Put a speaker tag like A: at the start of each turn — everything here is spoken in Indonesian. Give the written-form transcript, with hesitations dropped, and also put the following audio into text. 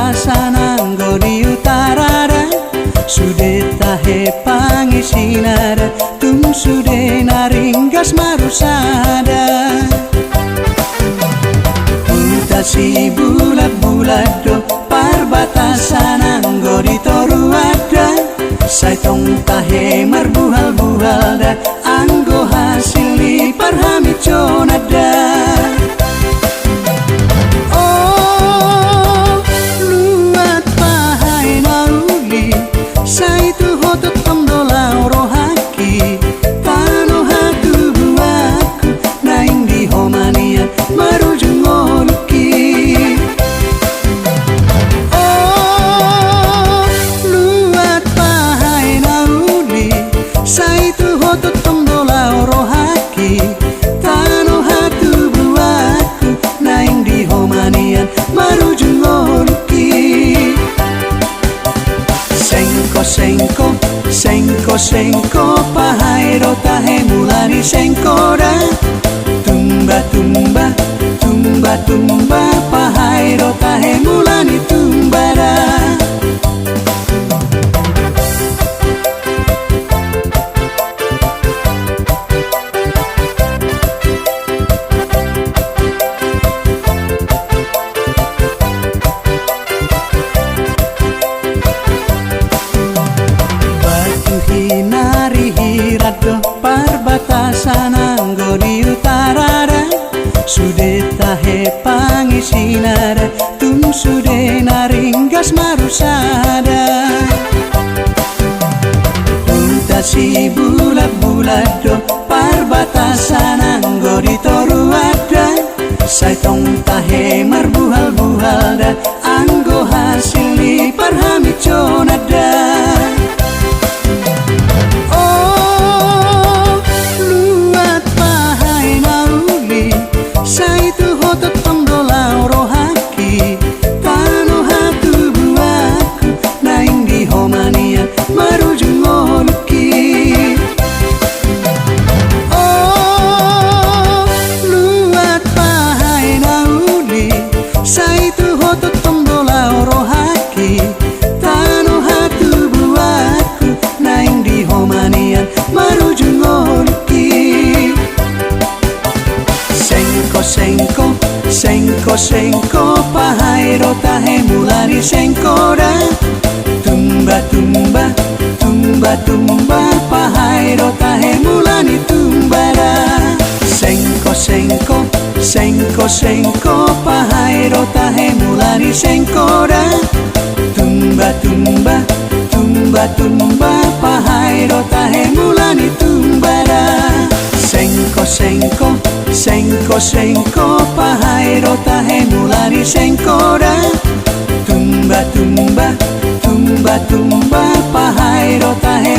A: perbatasan anggo di utara sude tahe pangisinada tum sude naringgas marusada utasi bulat-bulat do perbatasan anggo di toru ada saitong tahe marbuhal-buhal da anggo hasil li parhamit conada. Sengko pahai ro tahe mulani sengko da tumba tumba tumba tumba pahai ro tahe mulani tumba da. Perbatasan anggo di utara sude tahe pangisinada tum sude naringgas marusada utasi bulat-bulat do perbatasan anggo di toru ada saitong tahe marbuhal-buhal da anggo hasil li parhamit conada. Sengko pahai ro tahe mulani sengko da tumba tumba tumba tumba pahai ro tahe mulani tumba da sengko pahai ro tahe mulani sengko da tumba tumba tumba tumba pahai ro tahe mulani tumba da sengko pahai ro tahe mulani sengko da tumba tumba tumba tumba pahai ro tahe